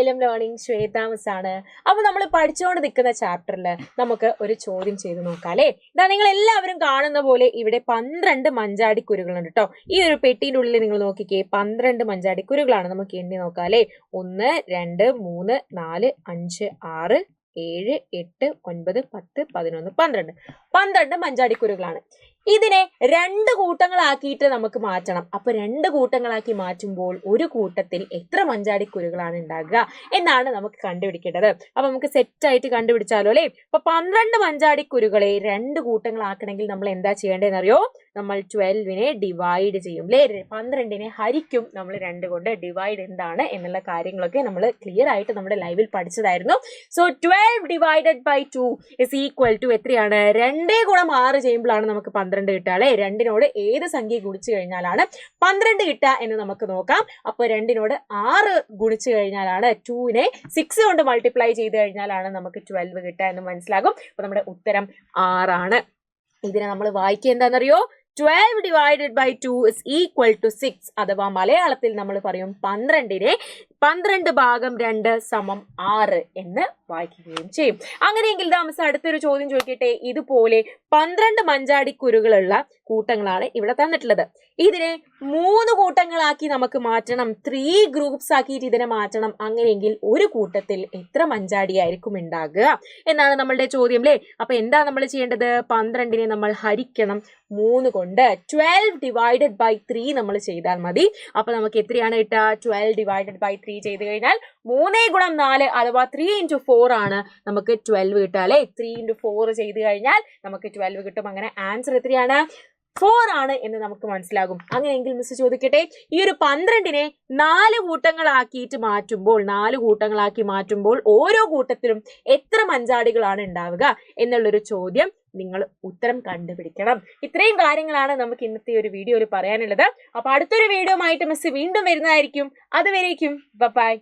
Xylem learning Shweta miss ആണ്. അപ്പൊ നമ്മൾ പഠിച്ചുകൊണ്ട് നിൽക്കുന്ന ചാപ്റ്ററിൽ നമുക്ക് ഒരു ചോദ്യം ചെയ്ത് നോക്കാം അല്ലെ. ഇതാ നിങ്ങൾ എല്ലാവരും കാണുന്ന പോലെ ഇവിടെ 12 മഞ്ചാടിക്കുരുകളുണ്ട് കേട്ടോ. ഈ ഒരു പെട്ടിന്റെ ഉള്ളിൽ നിങ്ങൾ നോക്കിക്കേ, 12 മഞ്ചാടിക്കുരുകളാണ്. നമുക്ക് എണ്ണി നോക്കാം അല്ലെ. 1 2 3 4 5 6 7 8 9 10 11 12 മഞ്ചാടിക്കുരുകളാണ്. ഇതിനെ 2 കൂട്ടങ്ങളാക്കിയിട്ട് നമുക്ക് മാറ്റണം. അപ്പൊ 2 കൂട്ടങ്ങളാക്കി മാറ്റുമ്പോൾ ഒരു കൂട്ടത്തിൽ എത്ര മഞ്ചാടിക്കുരുകളാണ് ഉണ്ടാകുക എന്നാണ് നമുക്ക് കണ്ടുപിടിക്കേണ്ടത്. അപ്പൊ നമുക്ക് സെറ്റ് ആയിട്ട് കണ്ടുപിടിച്ചാലോ അല്ലെ. അപ്പൊ 12 മഞ്ചാടിക്കുരുകളെ 2 കൂട്ടങ്ങളാക്കണമെങ്കിൽ നമ്മൾ എന്താ ചെയ്യേണ്ടതെന്ന് അറിയോ? നമ്മൾ 12നെ ഡിവൈഡ് ചെയ്യും അല്ലെ. 12നെ ഹരിക്കും നമ്മൾ 2 കൊണ്ട്. ഡിവൈഡ് എന്താണ് എന്നുള്ള കാര്യങ്ങളൊക്കെ നമ്മൾ ക്ലിയർ ആയിട്ട് നമ്മുടെ ലൈവിൽ പഠിച്ചതായിരുന്നു. So 12 divided by 2 is equal to എത്രയാണ്? 2 ഗുണം 6 ചെയ്യുമ്പോഴാണ് നമുക്ക് 12 കിട്ടുക അല്ലെ. 2നോട് ഏത് സംഖ്യ ഗുണിച്ചു കഴിഞ്ഞാലാണ് 12 കിട്ടുക എന്ന് നമുക്ക് നോക്കാം. അപ്പൊ 2നോട് 6 ഗുണിച്ചു കഴിഞ്ഞാലാണ്, 2നെ 6 കൊണ്ട് മൾട്ടിപ്ലൈ ചെയ്ത് കഴിഞ്ഞാലാണ് നമുക്ക് 12 കിട്ടുക എന്ന് മനസ്സിലാകും. അപ്പൊ നമ്മുടെ ഉത്തരം 6 ആണ്. ഇതിനെ നമ്മൾ വായിക്കുക എന്താണെന്നറിയോ? 12 divided by 2 is equal to 6. അഥവാ മലയാളത്തിൽ നമ്മൾ പറയും 12നെ 12 ഭാഗം 2 സമം 6 എന്ന് വായിക്കുകയും ചെയ്യും. അങ്ങനെയെങ്കിൽ മിസ് അടുത്തൊരു ചോദ്യം ചോദിക്കട്ടെ. ഇതുപോലെ 12 മഞ്ചാടിക്കുരുകളുള്ള കൂട്ടങ്ങളാണ് ഇവിടെ തന്നിട്ടുള്ളത്. ഇതിനെ 3 കൂട്ടങ്ങളാക്കി നമുക്ക് മാറ്റണം. 3 ഗ്രൂപ്പ്സ് ആക്കിയിട്ട് ഇതിനെ മാറ്റണം. അങ്ങനെയെങ്കിൽ ഒരു കൂട്ടത്തിൽ എത്ര മഞ്ചാടിയായിരിക്കും ഉണ്ടാകുക എന്നാണ് നമ്മളുടെ ചോദ്യം അല്ലേ. അപ്പൊ എന്താ നമ്മൾ ചെയ്യേണ്ടത്? 12നെ നമ്മൾ ഹരിക്കണം 3 കൊണ്ട്. 12 divided by 3 നമ്മൾ ചെയ്താൽ മതി. അപ്പൊ നമുക്ക് എത്രയാണ് കിട്ടുക? 12 divided by 3 ചെയ്ത് കഴിഞ്ഞാൽ 3 ഗുണം 4 അഥവാ 3 into 4 ആണ് നമുക്ക് 12 കിട്ടുക അല്ലെ. 3 into 4 ചെയ്ത് കഴിഞ്ഞാൽ നമുക്ക് 12 കിട്ടും. അങ്ങനെ ആൻസർ എത്രയാണ്? 4 ആണ് എന്ന് നമുക്ക് മനസ്സിലാകും. അങ്ങനെയെങ്കിൽ മിസ് ചോദിക്കട്ടെ, ഈ ഒരു 12നെ 4 കൂട്ടങ്ങളാക്കിയിട്ട് മാറ്റുമ്പോൾ ഓരോ കൂട്ടത്തിലും എത്ര മഞ്ചാടികളാണ് ഉണ്ടാവുക എന്നുള്ളൊരു ചോദ്യം നിങ്ങൾ ഉത്തരം കണ്ടുപിടിക്കണം. ഇത്രയും കാര്യങ്ങളാണ് നമുക്ക് ഇന്നത്തെ ഒരു വീഡിയോയിൽ പറയാനുള്ളത്. അപ്പൊ അടുത്തൊരു വീഡിയോ ആയിട്ട് മിസ് വീണ്ടും വരുന്നതായിരിക്കും. അതുവരേക്കും ബൈ.